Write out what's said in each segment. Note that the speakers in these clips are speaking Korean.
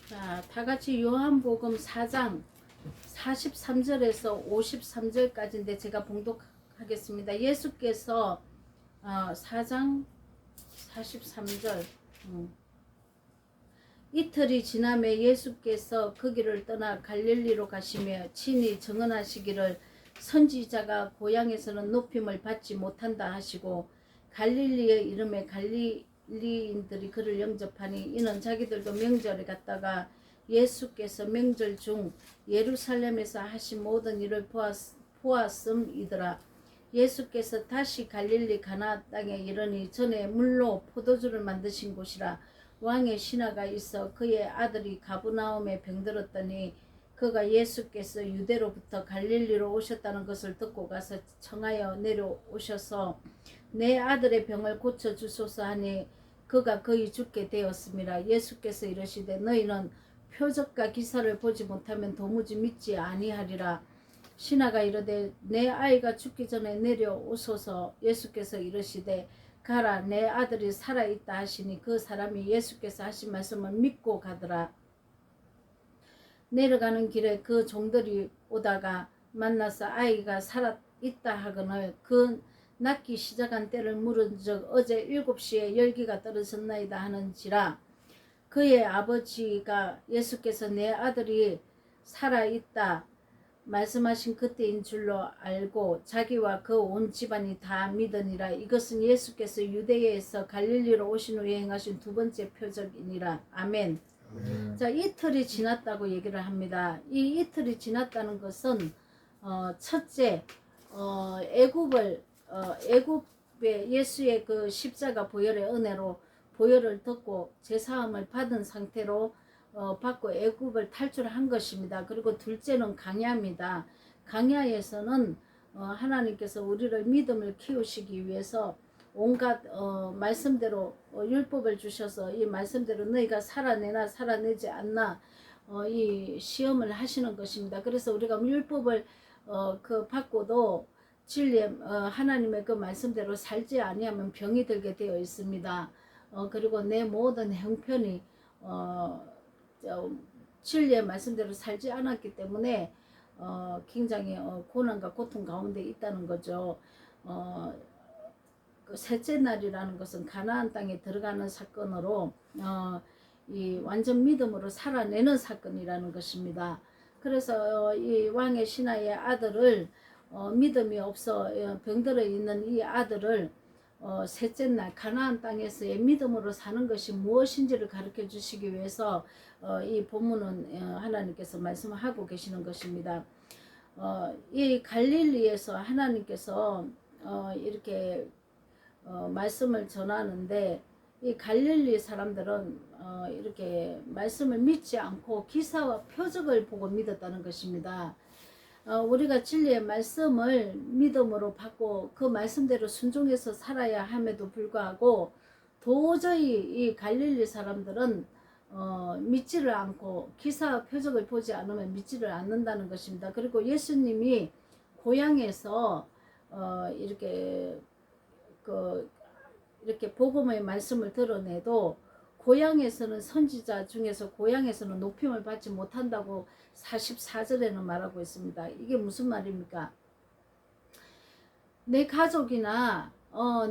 자, 다 같이 요한복음 4장 43절에서 53절까지인데 제가 봉독하겠습니다. 예수께서 4장 43절 이틀이 지남에 예수께서 그 길을 떠나 갈릴리로 가시며 친히 증언하시기를 선지자가 고향에서는 높임을 받지 못한다 하시고 갈릴리의 이름에 갈릴리인들이 그를 영접하니 이는 자기들도 명절에 갔다가 예수께서 명절 중 예루살렘에서 하신 모든 일을 보았음이더라. 예수께서 다시 갈릴리 가나 땅에 이르니 전에 물로 포도주를 만드신 곳이라. 왕의 신하가 있어 그의 아들이 가브나움에 병들었더니 그가 예수께서 유대로부터 갈릴리로 오셨다는 것을 듣고 가서 청하여 내려오셔서 내 아들의 병을 고쳐주소서 하니 그가 거의 죽게 되었습니다. 예수께서 이르시되 너희는 표적과 기사를 보지 못하면 도무지 믿지 아니하리라. 신하가 이르되 내 아이가 죽기 전에 내려오소서. 예수께서 이르시되 가라, 내 아들이 살아있다 하시니 그 사람이 예수께서 하신 말씀을 믿고 가더라. 내려가는 길에 그 종들이 오다가 만나서 아이가 살아있다 하거늘 그 낫기 시작한 때를 물은즉 어제 7시에 열기가 떨어졌나이다 하는지라. 그의 아버지가 예수께서 내 아들이 살아있다 말씀하신 그때인 줄로 알고 자기와 그 온 집안이 다 믿으니라. 이것은 예수께서 유대에서 갈릴리로 오신 후에 행하신 두 번째 표적이니라. 아멘. 자, 이틀이 지났다고 얘기를 합니다. 이 이틀이 지났다는 것은 첫째 애굽의 예수의 그 십자가 보혈의 은혜로 보혈을 듣고 제사함을 받은 상태로 받고 애굽을 탈출한 것입니다. 그리고 둘째는 강야입니다. 강야에서는 하나님께서 우리를 믿음을 키우시기 위해서 온갖 말씀대로 율법을 주셔서 이 말씀대로 너희가 살아내나 살아내지 않나 이 시험을 하시는 것입니다. 그래서 우리가 율법을 받고도 진리의 하나님의 그 말씀대로 살지 아니하면 병이 들게 되어 있습니다. 그리고 내 모든 형편이 진리의 말씀대로 살지 않았기 때문에 굉장히 고난과 고통 가운데 있다는 거죠. 그 셋째 날이라는 것은 가나안 땅에 들어가는 사건으로 이 완전 믿음으로 살아내는 사건이라는 것입니다. 그래서 이 왕의 신하의 아들을 믿음이 없어 병들어 있는 이 아들을 셋째 날 가나안 땅에서의 믿음으로 사는 것이 무엇인지를 가르쳐 주시기 위해서 이 본문은 하나님께서 말씀하고 계시는 것입니다. 이 갈릴리에서 하나님께서 이렇게 말씀을 전하는데 이 갈릴리 사람들은 이렇게 말씀을 믿지 않고 기사와 표적을 보고 믿었다는 것입니다. 우리가 진리의 말씀을 믿음으로 받고 그 말씀대로 순종해서 살아야 함에도 불구하고 도저히 이 갈릴리 사람들은 믿지를 않고 기사와 표적을 보지 않으면 믿지를 않는다는 것입니다. 그리고 예수님이 고향에서 이렇게 복음의 말씀을 드러내도 고향에서는 선지자 중에서 고향에서는 높임을 받지 못한다고 44절에는 말하고 있습니다. 이게 무슨 말입니까? 내 가족이나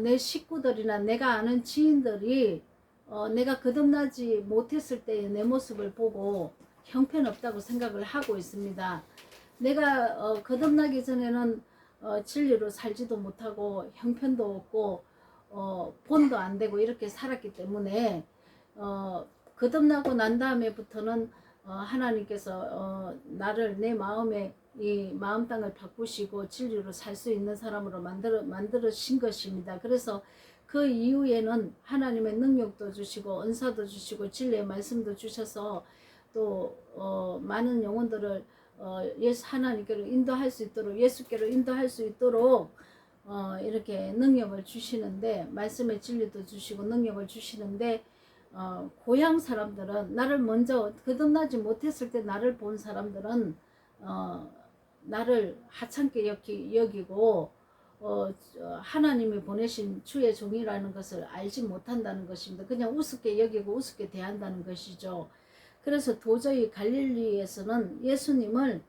내 식구들이나 내가 아는 지인들이 내가 거듭나지 못했을 때의 내 모습을 보고 형편없다고 생각을 하고 있습니다. 내가 거듭나기 전에는 진리로 살지도 못하고 형편도 없고 본도 안 되고 이렇게 살았기 때문에 거듭나고 난 다음에부터는 하나님께서 나를 내 마음에 이 마음 땅을 바꾸시고 진리로 살 수 있는 사람으로 만들으신 것입니다. 그래서 그 이후에는 하나님의 능력도 주시고 은사도 주시고 진리의 말씀도 주셔서 또 많은 영혼들을 하나님께로 인도할 수 있도록 예수께로 인도할 수 있도록 이렇게 능력을 주시는데 말씀의 진리도 주시고 능력을 주시는데 고향 사람들은 나를 먼저 거듭나지 못했을 때 나를 본 사람들은 나를 하찮게 여기고 하나님이 보내신 주의 종이라는 것을 알지 못한다는 것입니다. 그냥 우습게 여기고 우습게 대한다는 것이죠. 그래서 도저히 갈릴리에서는 예수님을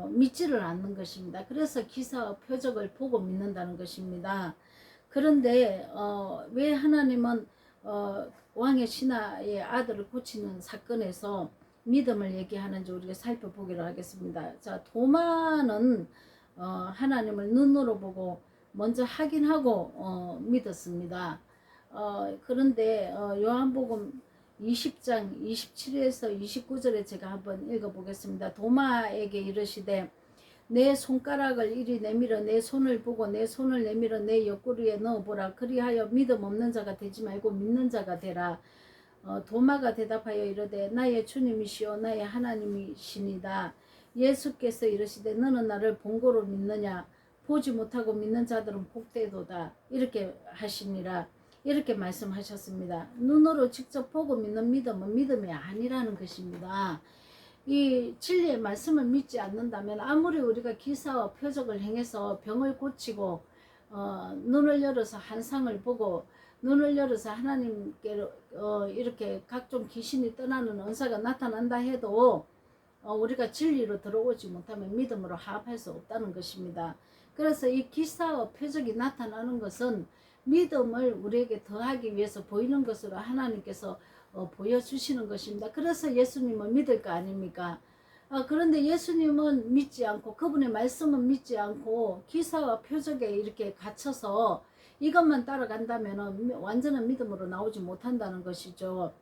믿지를 않는 것입니다. 그래서 기사와 표적을 보고 믿는다는 것입니다. 그런데 왜 하나님은 왕의 신하의 아들을 고치는 사건에서 믿음을 얘기하는지 우리가 살펴보기로 하겠습니다. 자, 도마는 하나님을 눈으로 보고 먼저 확인하고 믿었습니다. 그런데 요한복음 20장 27에서 29절에 제가 한번 읽어보겠습니다. 도마에게 이르시되 내 손가락을 이리 내밀어 내 손을 보고 내 손을 내밀어 내 옆구리에 넣어보라. 그리하여 믿음 없는 자가 되지 말고 믿는 자가 되라. 도마가 대답하여 이르되 나의 주님이시오 나의 하나님이시니다. 예수께서 이르시되 너는 나를 본고로 믿느냐. 보지 못하고 믿는 자들은 복되도다. 이렇게 하시니라. 이렇게 말씀하셨습니다. 눈으로 직접 보고 믿는 믿음은 믿음이 아니라는 것입니다. 이 진리의 말씀을 믿지 않는다면 아무리 우리가 기사와 표적을 행해서 병을 고치고 눈을 열어서 환상을 보고 눈을 열어서 하나님께 이렇게 각종 귀신이 떠나는 은사가 나타난다 해도 우리가 진리로 들어오지 못하면 믿음으로 합할 수 없다는 것입니다. 그래서 이 기사와 표적이 나타나는 것은 믿음을 우리에게 더하기 위해서 보이는 것으로 하나님께서 보여주시는 것입니다. 그래서 예수님은 믿을 거 아닙니까? 그런데 예수님은 믿지 않고 그분의 말씀은 믿지 않고 기사와 표적에 이렇게 갇혀서 이것만 따라간다면 완전한 믿음으로 나오지 못한다는 것이죠.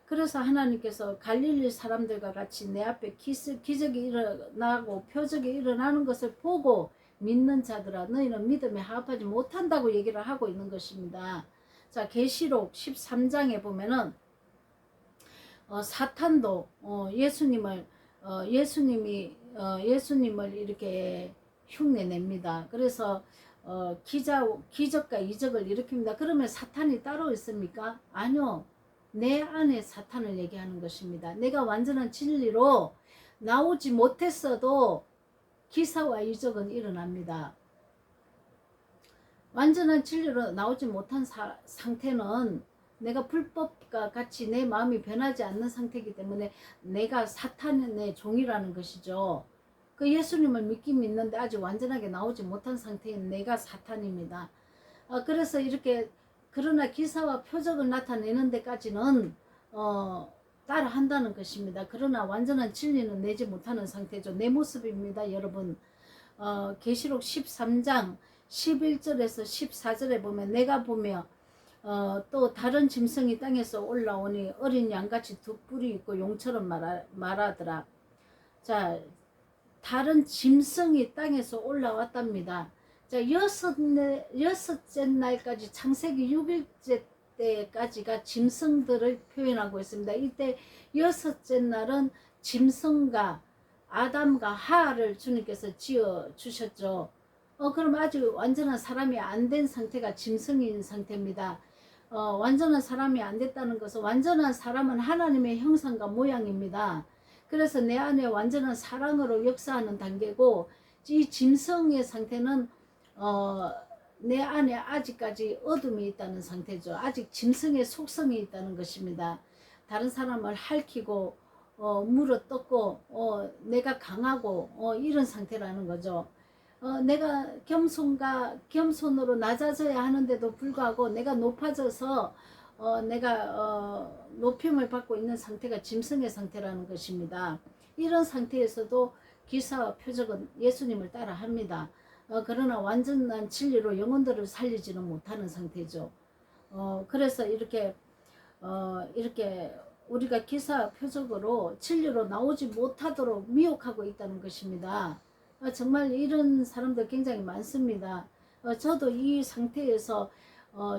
그래서 하나님께서 갈릴리 사람들과 같이 내 앞에 기적이 일어나고 표적이 일어나는 것을 보고 믿는 자들아 너희는 믿음에 합하지 못한다고 얘기를 하고 있는 것입니다. 자, 계시록 13장에 보면은 사탄도 예수님을 이렇게 흉내냅니다. 그래서 기적과 이적을 일으킵니다. 그러면 사탄이 따로 있습니까? 아니요. 내 안에 사탄을 얘기하는 것입니다. 내가 완전한 진리로 나오지 못했어도 기사와 이적은 일어납니다. 완전한 진리로 나오지 못한 상태는 내가 불법과 같이 내 마음이 변하지 않는 상태이기 때문에 내가 사탄의 종이라는 것이죠. 그 예수님을 믿긴 믿는데 아직 완전하게 나오지 못한 상태인 내가 사탄입니다. 그래서 이렇게 그러나 기사와 표적을 나타내는 데까지는 따라 한다는 것입니다. 그러나 완전한 진리는 내지 못하는 상태죠. 내 모습입니다, 여러분. 계시록 13장 11절에서 14절에 보면 내가 보며 또 다른 짐승이 땅에서 올라오니 어린 양같이 두 뿔이 있고 용처럼 말하더라. 자, 다른 짐승이 땅에서 올라왔답니다. 자, 여섯째 날까지 창세기 6일째 때까지가 짐승들을 표현하고 있습니다. 이때 여섯째 날은 짐승과 아담과 하를 주님께서 지어 주셨죠. 그럼 아직 완전한 사람이 안 된 상태가 짐승인 상태입니다. 완전한 사람이 안 됐다는 것은 완전한 사람은 하나님의 형상과 모양입니다. 그래서 내 안에 완전한 사랑으로 역사하는 단계고 이 짐승의 상태는 내 안에 아직까지 어둠이 있다는 상태죠. 아직 짐승의 속성이 있다는 것입니다. 다른 사람을 핥히고 물어뜯고 내가 강하고 이런 상태라는 거죠. 내가 겸손으로 낮아져야 하는데도 불구하고 내가 높아져서 내가 높임을 받고 있는 상태가 짐승의 상태라는 것입니다. 이런 상태에서도 기사와 표적은 예수님을 따라 합니다. 그러나 완전한 진리로 영혼들을 살리지는 못하는 상태죠. 그래서 이렇게 우리가 기사 표적으로 진리로 나오지 못하도록 미혹하고 있다는 것입니다. 정말 이런 사람들 굉장히 많습니다. 저도 이 상태에서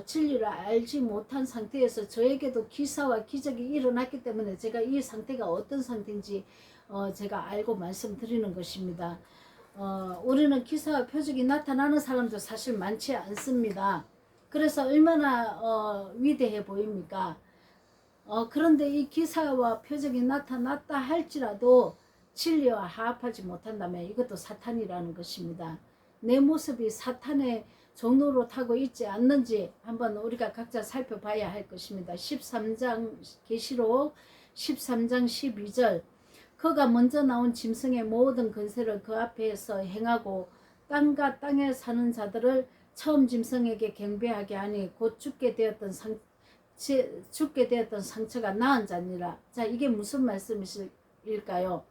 진리를 알지 못한 상태에서 저에게도 기사와 기적이 일어났기 때문에 제가 이 상태가 어떤 상태인지 제가 알고 말씀드리는 것입니다. 우리는 기사와 표적이 나타나는 사람도 사실 많지 않습니다. 그래서 얼마나 위대해 보입니까? 그런데 이 기사와 표적이 나타났다 할지라도 진리와 합하지 못한다면 이것도 사탄이라는 것입니다. 내 모습이 사탄의 종로로 타고 있지 않는지 한번 우리가 각자 살펴봐야 할 것입니다. 13장 계시록 13장 12절 그가 먼저 나온 짐승의 모든 권세를 그 앞에서 행하고 땅과 땅에 사는 자들을 처음 짐승에게 경배하게 하니 곧 죽게 되었던 상처가 나은 자니라. 자, 이게 무슨 말씀일까요?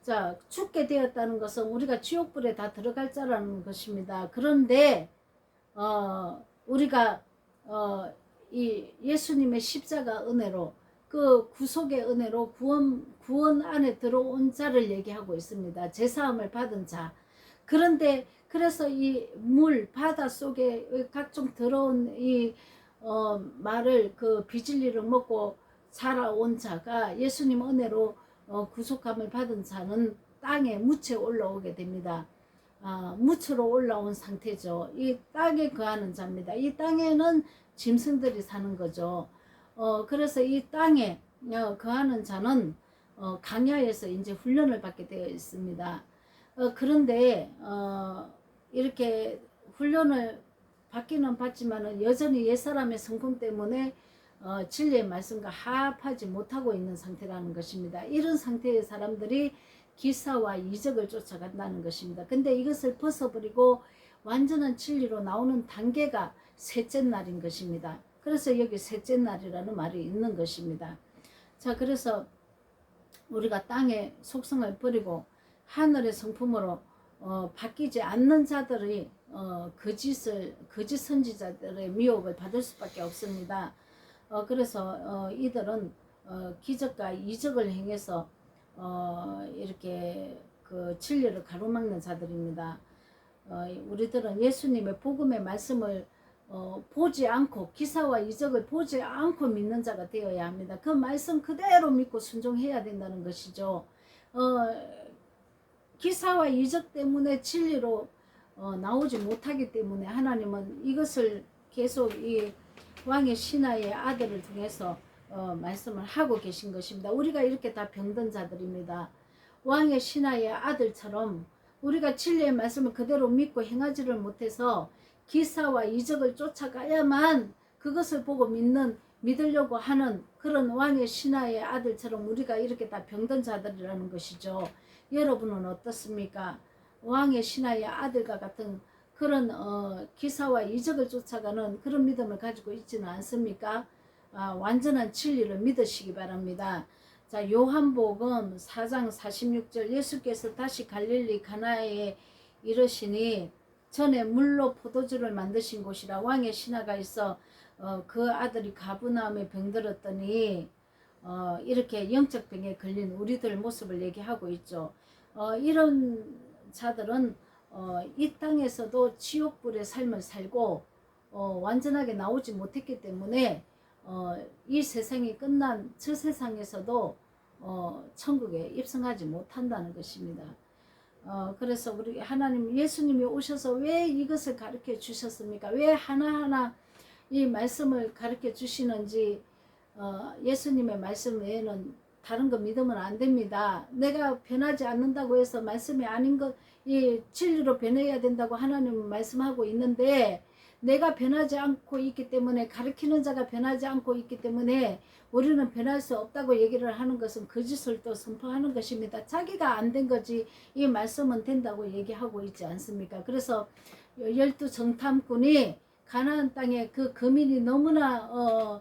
자, 죽게 되었다는 것은 우리가 지옥불에 다 들어갈 자라는 것입니다. 그런데 우리가 이 예수님의 십자가 은혜로 그 구속의 은혜로 구원 안에 들어온 자를 얘기하고 있습니다. 제사함을 받은 자. 그런데 그래서 이 물 바다 속에 각종 더러운 이 말을 그 비진리를 먹고 살아온 자가 예수님 은혜로 구속함을 받은 자는 땅에 묻혀 올라오게 됩니다. 묻혀로 올라온 상태죠. 이 땅에 거하는 자입니다. 이 땅에는 짐승들이 사는 거죠. 그래서 이 땅에 거하는 자는 강야에서 이제 훈련을 받게 되어 있습니다. 그런데 이렇게 훈련을 받기는 받지만은 여전히 옛사람의 성품 때문에 진리의 말씀과 합하지 못하고 있는 상태라는 것입니다. 이런 상태의 사람들이 기사와 이적을 쫓아간다는 것입니다. 근데 이것을 벗어버리고 완전한 진리로 나오는 단계가 셋째 날인 것입니다. 그래서 여기 셋째 날이라는 말이 있는 것입니다. 자, 그래서 우리가 땅의 속성을 버리고 하늘의 성품으로 바뀌지 않는 자들이 거짓 선지자들의 미혹을 받을 수밖에 없습니다. 그래서 이들은 기적과 이적을 행해서 이렇게 그 진리를 가로막는 자들입니다. 우리들은 예수님의 복음의 말씀을 보지 않고 기사와 이적을 보지 않고 믿는 자가 되어야 합니다. 그 말씀 그대로 믿고 순종해야 된다는 것이죠. 기사와 이적 때문에 진리로 나오지 못하기 때문에 하나님은 이것을 계속 이 왕의 신하의 아들을 통해서 말씀을 하고 계신 것입니다. 우리가 이렇게 다 병든 자들입니다. 왕의 신하의 아들처럼 우리가 진리의 말씀을 그대로 믿고 행하지를 못해서 기사와 이적을 쫓아가야만 그것을 보고 믿으려고 하는 그런 왕의 신하의 아들처럼 우리가 이렇게 다 병든 자들이라는 것이죠. 여러분은 어떻습니까? 왕의 신하의 아들과 같은 그런 기사와 이적을 쫓아가는 그런 믿음을 가지고 있지는 않습니까? 완전한 진리를 믿으시기 바랍니다. 자, 요한복음 4장 46절 예수께서 다시 갈릴리 가나에 이르시니 전에 물로 포도주를 만드신 곳이라 왕의 신하가 있어 그 아들이 가브나움에 병들었더니 이렇게 영적 병에 걸린 우리들 모습을 얘기하고 있죠. 이런 자들은 이 땅에서도 지옥불의 삶을 살고 완전하게 나오지 못했기 때문에 이 세상이 끝난 저 세상에서도 천국에 입성하지 못한다는 것입니다. 그래서 우리 하나님 예수님이 오셔서 왜 이것을 가르쳐 주셨습니까? 왜 하나하나 이 말씀을 가르쳐 주시는지 예수님의 말씀 외에는 다른 거 믿으면 안 됩니다. 내가 변하지 않는다고 해서 말씀이 아닌 것, 이 진리로 변해야 된다고 하나님은 말씀하고 있는데 내가 변하지 않고 있기 때문에 가르치는 자가 변하지 않고 있기 때문에 우리는 변할 수 없다고 얘기를 하는 것은 거짓을 또 선포하는 것입니다. 자기가 안 된 거지 이 말씀은 된다고 얘기하고 있지 않습니까? 그래서 12 정탐꾼이 가나안 땅에 그 거민이 너무나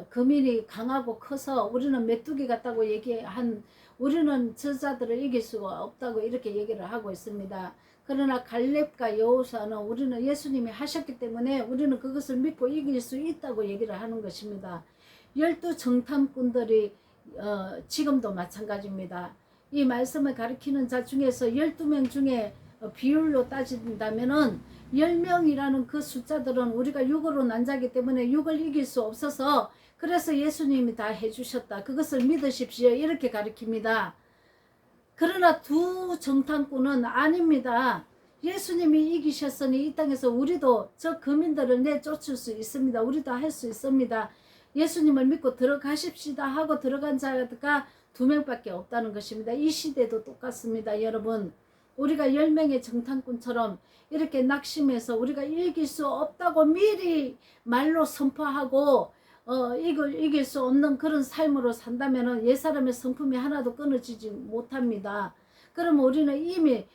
거민이 강하고 커서 우리는 메뚜기 같다고 얘기한 우리는 저자들을 이길 수가 없다고 이렇게 얘기를 하고 있습니다. 그러나 갈렙과 여호수아는 우리는 예수님이 하셨기 때문에 우리는 그것을 믿고 이길 수 있다고 얘기를 하는 것입니다. 12 정탐꾼들이 지금도 마찬가지입니다. 이 말씀을 가리키는 자 중에서 12명 중에 비율로 따진다면은 10명이라는 그 숫자들은 우리가 6으로 난 자기 때문에 6을 이길 수 없어서 그래서 예수님이 다 해주셨다. 그것을 믿으십시오. 이렇게 가리킵니다. 그러나 두 정탐꾼은 아닙니다. 예수님이 이기셨으니 이 땅에서 우리도 저 거민들을 내쫓을 수 있습니다. 우리도 할 수 있습니다. 예수님을 믿고 들어가십시다 하고 들어간 자가 2명밖에 없다는 것입니다. 이 시대도 똑같습니다. 여러분, 우리가 10명의 정탐꾼처럼 이렇게 낙심해서 우리가 이길 수 없다고 미리 말로 선포하고 이걸 이길 수 없는 그런 삶으로 산다면은 옛사람의 성품이 하나도 끊어지지 못합니다. 그러면 우리는 이미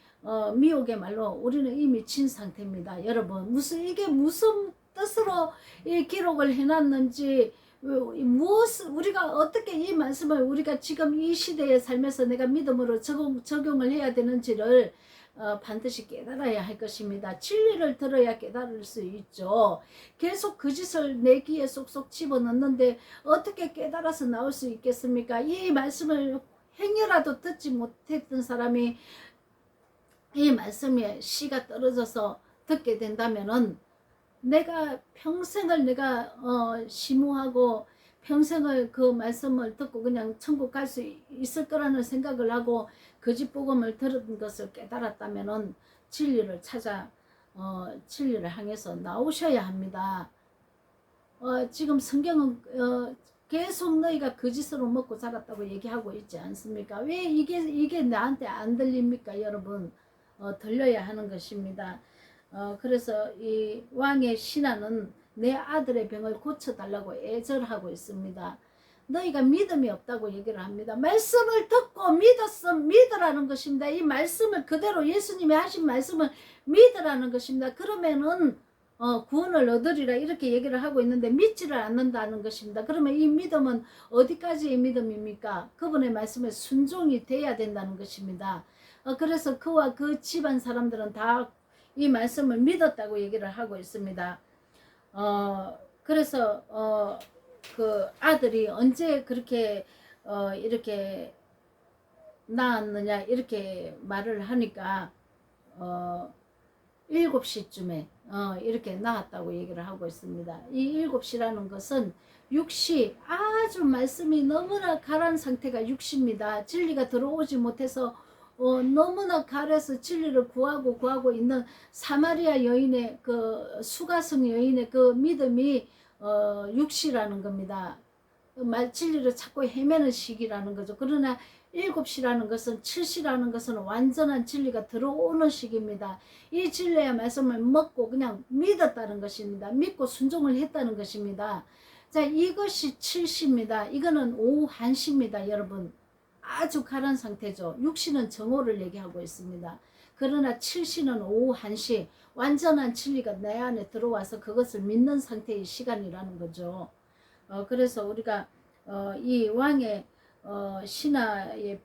미혹의 말로 우리는 이미 진 상태입니다. 여러분, 이게 무슨 뜻으로 이 기록을 해놨는지, 무엇, 우리가 어떻게 이 말씀을 우리가 지금 이 시대에 살면서 내가 믿음으로 적용을 해야 되는지를 반드시 깨달아야 할 것입니다. 진리를 들어야 깨달을 수 있죠. 계속 그 짓을 내 귀에 쏙쏙 집어넣는데 어떻게 깨달아서 나올 수 있겠습니까? 이 말씀을 행여라도 듣지 못했던 사람이 이 말씀에 씨가 떨어져서 듣게 된다면은 내가 평생을 내가 심오하고 평생을 그 말씀을 듣고 그냥 천국 갈 수 있을 거라는 생각을 하고 거짓 복음을 들은 것을 깨달았다면은 진리를 찾아 진리를 향해서 나오셔야 합니다. 지금 성경은 계속 너희가 거짓으로 먹고 자랐다고 얘기하고 있지 않습니까? 왜 이게 나한테 안 들립니까, 여러분? 들려야 하는 것입니다. 그래서 이 왕의 신하는 내 아들의 병을 고쳐달라고 애절하고 있습니다. 너희가 믿음이 없다고 얘기를 합니다. 말씀을 듣고 믿으라는 것입니다. 이 말씀을 그대로 예수님이 하신 말씀을 믿으라는 것입니다. 그러면은 구원을 얻으리라 이렇게 얘기를 하고 있는데 믿지를 않는다는 것입니다. 그러면 이 믿음은 어디까지의 믿음입니까? 그분의 말씀에 순종이 돼야 된다는 것입니다. 그래서 그와 그 집안 사람들은 다 이 말씀을 믿었다고 얘기를 하고 있습니다. 그래서 그 아들이 언제 그렇게 이렇게 낳았느냐 이렇게 말을 하니까 7시쯤에 이렇게 낳았다고 얘기를 하고 있습니다. 이 7시라는 것은 육시, 아주 말씀이 너무나 가란 상태가 육시입니다. 진리가 들어오지 못해서 너무나 가려서 진리를 구하고 있는 사마리아 여인의 그 수가성 여인의 그 믿음이 육시라는 겁니다. 진리를 찾고 헤매는 시기라는 거죠. 그러나 7시라는 것은 7시라는 것은 완전한 진리가 들어오는 시기입니다. 이 진리의 말씀을 먹고 그냥 믿었다는 것입니다. 믿고 순종을 했다는 것입니다. 자, 이것이 7시입니다. 이거는 오후 1시입니다, 여러분. 아주 가란 상태죠. 6시는 정오를 얘기하고 있습니다. 그러나 7시는 오후 1시, 완전한 진리가 내 안에 들어와서 그것을 믿는 상태의 시간이라는 거죠. 그래서 우리가 이 왕의 신하의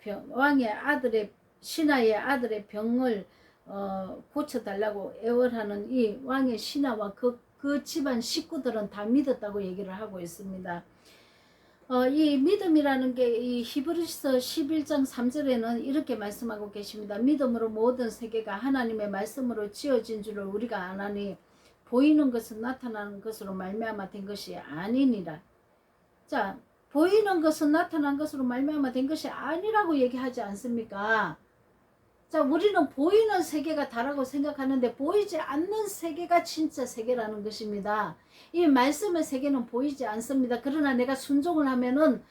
아들의 병을 고쳐달라고 애월하는 이 왕의 신하와 그 집안 식구들은 다 믿었다고 얘기를 하고 있습니다. 이 믿음이라는 게 이 히브리서 11장 3절에는 이렇게 말씀하고 계십니다. 믿음으로 모든 세계가 하나님의 말씀으로 지어진 줄을 우리가 아나니 보이는 것은 나타나는 것으로 말미암아 된 것이 아니니라. 자, 보이는 것은 나타난 것으로 말미암아 된 것이 아니라고 얘기하지 않습니까? 자, 우리는 보이는 세계가 다라고 생각하는데 보이지 않는 세계가 진짜 세계라는 것입니다. 이 말씀의 세계는 보이지 않습니다. 그러나 내가 순종을 하면은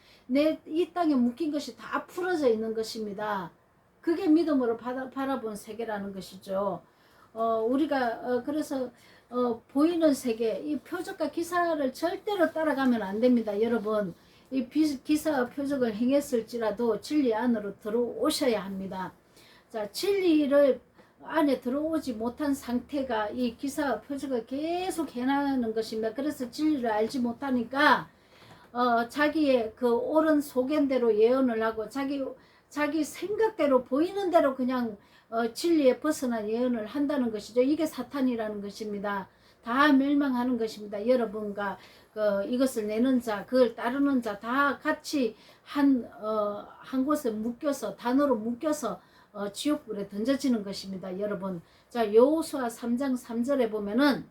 이 땅에 묶인 것이 다 풀어져 있는 것입니다. 그게 믿음으로 바라본 세계라는 것이죠. 우리가 그래서 보이는 세계, 이 표적과 기사를 절대로 따라가면 안 됩니다. 여러분, 이 기사와 표적을 행했을지라도 진리 안으로 들어오셔야 합니다. 자, 진리를 안에 들어오지 못한 상태가 이 기사와 표적을 계속 해나가는 것입니다. 그래서 진리를 알지 못하니까 자기의 그 옳은 소견대로 예언을 하고 자기 생각대로 보이는 대로 그냥 진리에 벗어난 예언을 한다는 것이죠. 이게 사탄이라는 것입니다. 다 멸망하는 것입니다. 여러분과 이것을 내는 자, 그걸 따르는 자 다 같이 한 곳에 묶여서 단어로 묶여서 지옥불에 던져지는 것입니다. 여러분, 자, 여호수아 3장 3절에 보면은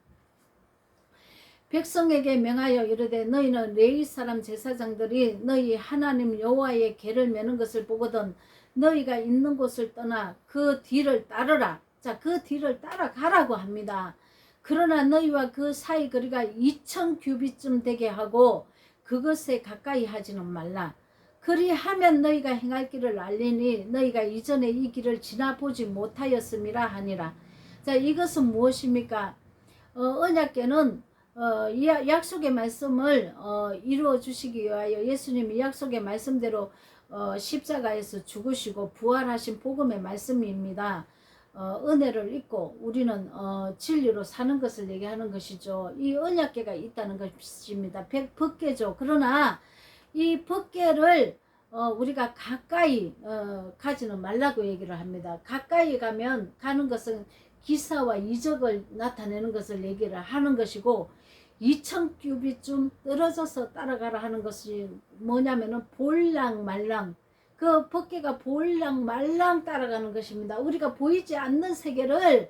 백성에게 명하여 이르되 너희는 레위 사람 제사장들이 너희 하나님 여호와의 계를 메는 것을 보거든 너희가 있는 곳을 떠나 그 뒤를 따르라. 자, 그 뒤를 따라가라고 합니다. 그러나 너희와 그 사이 거리가 2000규빗쯤 되게 하고 그것에 가까이 하지는 말라. 그리하면 너희가 행할 길을 알리니 너희가 이전에 이 길을 지나보지 못하였음이라 하니라. 자, 이것은 무엇입니까? 언약궤는 이 약속의 말씀을 이루어 주시기 위하여 예수님이 약속의 말씀대로 십자가에서 죽으시고 부활하신 복음의 말씀입니다. 은혜를 잊고 우리는 진리로 사는 것을 얘기하는 것이죠. 이 언약궤가 있다는 것입니다. 법궤죠. 그러나 이 법궤를 우리가 가까이 가지는 말라고 얘기를 합니다. 가까이 가는 것은 기사와 이적을 나타내는 것을 얘기를 하는 것이고 2000규빗쯤 떨어져서 따라가라 하는 것이 뭐냐면은 볼랑말랑 그 법궤가 볼랑말랑 따라가는 것입니다. 우리가 보이지 않는 세계를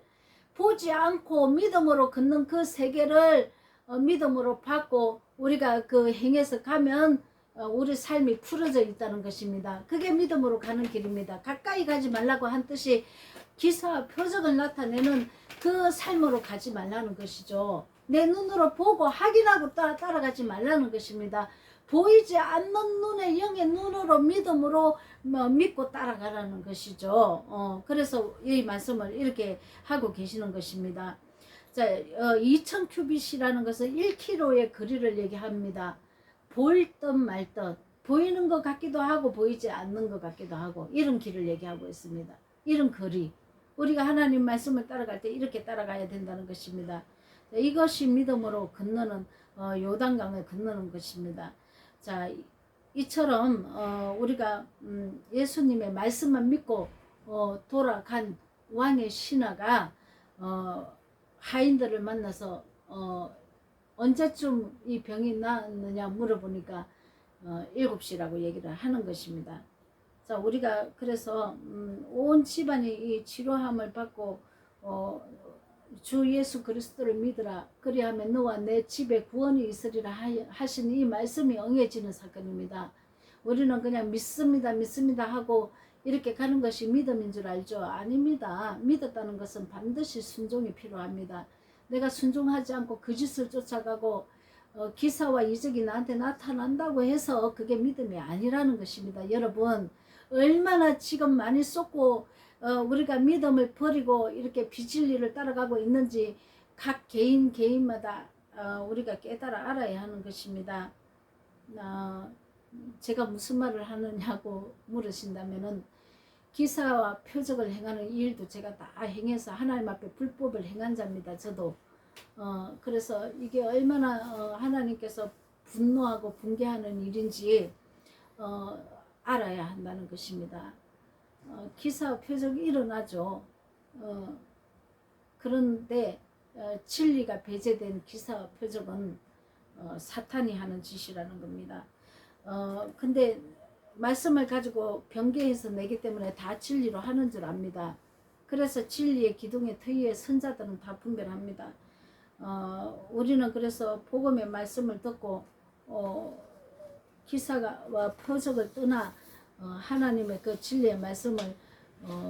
보지 않고 믿음으로 걷는 그 세계를 믿음으로 받고 우리가 그 행해서 가면 우리 삶이 풀어져 있다는 것입니다. 그게 믿음으로 가는 길입니다. 가까이 가지 말라고 한 뜻이 기사와 표적을 나타내는 그 삶으로 가지 말라는 것이죠. 내 눈으로 보고 확인하고 따라가지 말라는 것입니다. 보이지 않는 눈에 영의 눈으로 믿음으로 믿고 따라가라는 것이죠. 그래서 이 말씀을 이렇게 하고 계시는 것입니다. 자, 2000규빗이라는 것은 1km의 거리를 얘기합니다. 보일 듯 말 듯 보이는 것 같기도 하고 보이지 않는 것 같기도 하고 이런 길을 얘기하고 있습니다. 이런 거리 우리가 하나님 말씀을 따라갈 때 이렇게 따라가야 된다는 것입니다. 이것이 믿음으로 건너는 요단강을 건너는 것입니다. 자, 이처럼 우리가 예수님의 말씀만 믿고 돌아간 왕의 신하가 하인들을 만나서 언제쯤 이 병이 나았느냐 물어보니까 7시라고 얘기를 하는 것입니다. 자, 우리가 그래서 온 집안이 이 치료함을 받고 주 예수 그리스도를 믿으라 그리하면 너와 내 집에 구원이 있으리라 하신 이 말씀이 응해지는 사건입니다. 우리는 그냥 믿습니다 하고 이렇게 가는 것이 믿음인 줄 알죠? 아닙니다. 믿었다는 것은 반드시 순종이 필요합니다. 내가 순종하지 않고 그 짓을 쫓아가고 기사와 이적이 나한테 나타난다고 해서 그게 믿음이 아니라는 것입니다. 여러분 얼마나 지금 많이 쏟고 우리가 믿음을 버리고 이렇게 비진리를 따라가고 있는지 각 개인마다 우리가 깨달아 알아야 하는 것입니다. 제가 무슨 말을 하느냐고 물으신다면은 기사와 표적을 행하는 이 일도 제가 다 행해서 하나님 앞에 불법을 행한 자입니다. 저도 그래서 이게 얼마나 하나님께서 분노하고 붕괴하는 일인지 알아야 한다는 것입니다. 기사와 표적이 일어나죠. 그런데 진리가 배제된 기사와 표적은 사탄이 하는 짓이라는 겁니다. 근데 말씀을 가지고 변개해서 내기 때문에 다 진리로 하는 줄 압니다. 그래서 진리의 기둥의 터위의 선자들은 다 분별합니다. 우리는 그래서 복음의 말씀을 듣고 기사와 표적을 떠나 하나님의 그 진리의 말씀을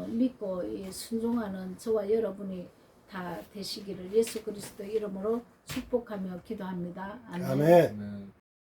믿고 순종하는 저와 여러분이 다 되시기를 예수 그리스도 이름으로 축복하며 기도합니다. 아멘. 아멘.